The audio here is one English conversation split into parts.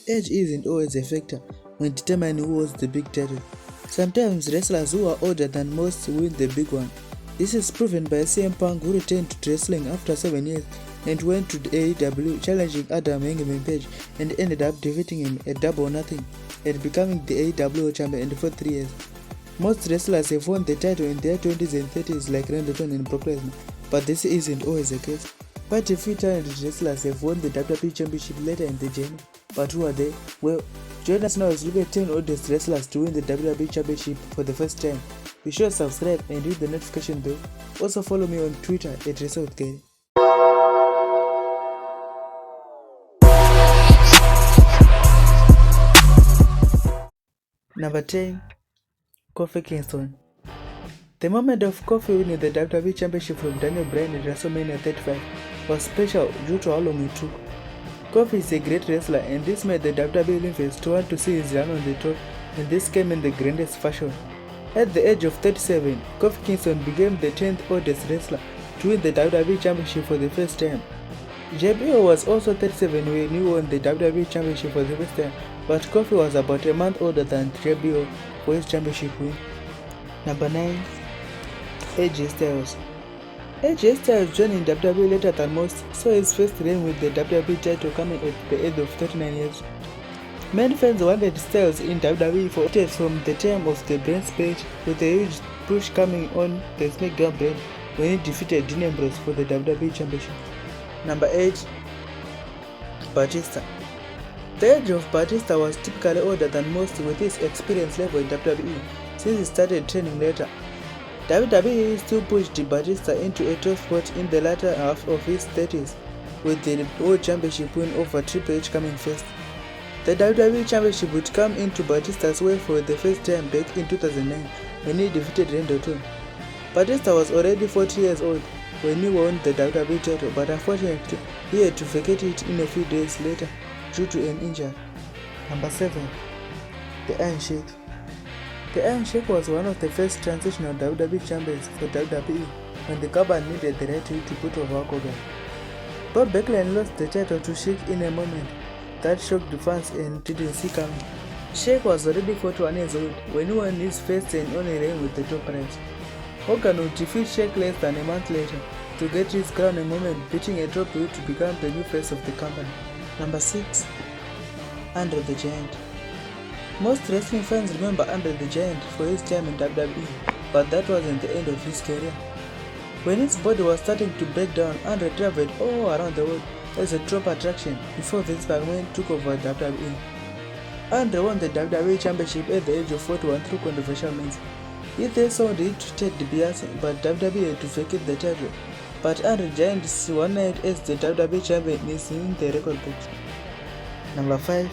age isn't always a factor when determining who holds the big title. Sometimes wrestlers who are older than most win the big one. This is proven by CM Punk, who returned to wrestling after 7 years and went to the AEW, challenging Adam Hangman Page and ended up defeating him at Double or Nothing and becoming the AEW champion for 3 years. Most wrestlers have won the title in their 20s and 30s like Randy Orton and Brock Lesnar, but this isn't always the case. Quite a few talented wrestlers have won the WWE Championship later in the journey, but who are they? Well, join us now as we look at 10 oldest wrestlers to win the WWE Championship for the first time. Be sure to subscribe and hit the notification bell. Also follow me on Twitter at WrestleWithGary. Number 10. Kofi Kingston. The moment of Kofi winning the WWE Championship from Daniel Bryan at WrestleMania 35 was special due to how long it took. Kofi is a great wrestler, and this made the WWE Universe to want to see his run on the top, and this came in the grandest fashion. At the age of 37, Kofi Kingston became the 10th oldest wrestler to win the WWE Championship for the first time. JBL was also 37 when he won the WWE Championship for the first time, but Kofi was about a month older than JBL for his championship win. Number 9. AJ Styles. AJ Styles joining WWE later than most, saw his first reign with the WWE title coming at the age of 39 years. Many fans wanted Styles in WWE for it from the time of the brand split, with a huge push coming on the SmackDown brand when he defeated Dean Ambrose for the WWE Championship. Number 8. Batista. The age of Batista was typically older than most with his experience level in WWE since he started training later. WWE still pushed Batista into a tough spot in the latter half of his 30s, with the World Championship win over Triple H coming first. The WWE Championship would come into Batista's way for the first time back in 2009 when he defeated Randy Orton. Batista was already 40 years old when he won the WWE title, but unfortunately he had to vacate it in a few days later due to an injury. Number 7. The Iron Sheik. The Iron Sheik was one of the first transitional WWE champions for WWE when the company needed the right to put over Hulk Hogan. Bob Backlund lost the title to Sheik in a moment that shocked the fans and didn't see coming. Sheik was already 41 years old when he won his first and only reign with the top prize. Hogan would defeat Sheik less than a month later to get his crowning moment, beating a top heel to become the new face of the company. Number 6. Andre the Giant. Most wrestling fans remember Andre the Giant for his time in WWE, but that wasn't the end of his career. When his body was starting to break down, Andre traveled all around the world as a top attraction before Vince McMahon took over WWE. Andre won the WWE Championship at the age of 41 through controversial means. He then sold it to Ted DiBiase, but WWE had to vacate the title. But Andre the Giant's one night as the WWE Champion is in the record books. Number 5.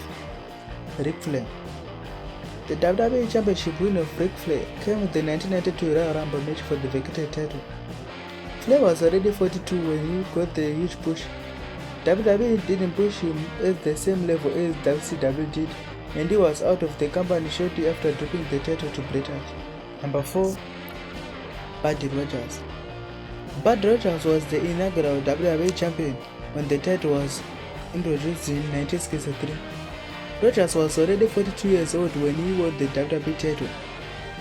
Ric Flair. The WWE Championship win of Ric Flair came with the 1992 Royal Rumble match for the vacated title. Flair was already 42 when he got the huge push. WWE didn't push him at the same level as WCW did, and he was out of the company shortly after dropping the title to Bret Hart. Number 4. Buddy Rogers. Buddy Rogers was the inaugural WWE champion when the title was introduced in 1963. Rogers was already 42 years old when he won the WWE title.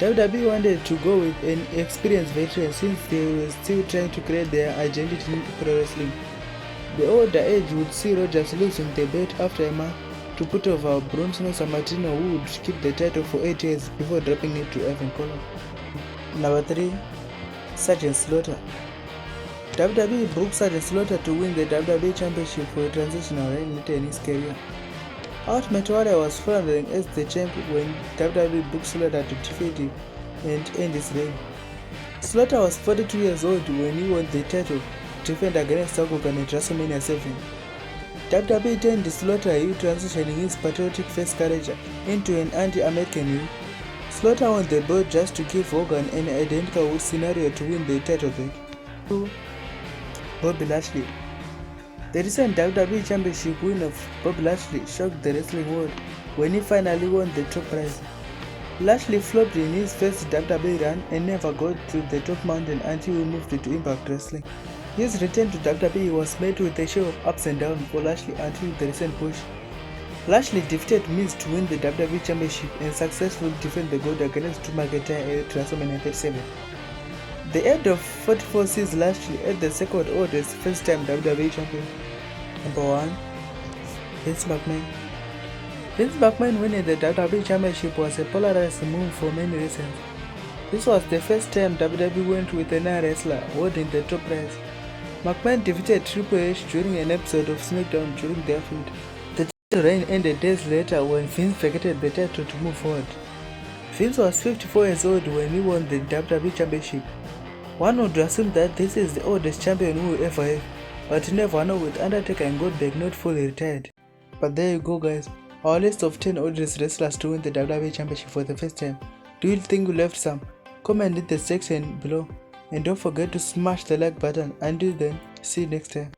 WWE wanted to go with an experienced veteran since they were still trying to create their identity in pro wrestling. The older age would see Rogers losing the belt after a month to put over Bruno Sammartino, who would keep the title for 8 years before dropping it to Evan Colon. Number 3. Sergeant Slaughter. WWE booked Sergeant Slaughter to win the WWE Championship for a transitional reign later in his career. Ultimate Warrior was floundering as the champ when WWE booked Slaughter to defeat him and end his reign. Slaughter was 42 years old when he won the title to defend against Hulk Hogan at WrestleMania 7. WWE turned Slaughter heel, transitioning his patriotic face character into an anti-American heel. Slaughter won the belt just to give Hogan an identical scenario to win the title back. 2. Bobby Lashley. The recent WWE Championship win of Bobby Lashley shocked the wrestling world when he finally won the top prize. Lashley flopped in his first WWE run and never got to the top mountain until he moved to Impact Wrestling. His return to WWE was met with a show of ups and downs for Lashley until the recent push. Lashley defeated Miz to win the WWE Championship and successfully defend the gold against Drew McIntyre at WrestleMania 37. The end of 44 sees Lashley as the second oldest first-time WWE Champion. Number 1. Vince McMahon. Vince McMahon winning the WWE Championship was a polarized move for many reasons. This was the first time WWE went with a non-wrestler holding the top prize. McMahon defeated Triple H during an episode of SmackDown during their feud. The title reign ended days later when Vince vacated the title to move forward. Vince was 54 years old when he won the WWE Championship. One would assume that this is the oldest champion we will ever have, but you never know with Undertaker and Goldberg not fully retired. But there you go guys, our list of 10 oldest wrestlers to win the WWE Championship for the first time. Do you think we left some? Comment in the section below and don't forget to smash the like button. Until then, see you next time.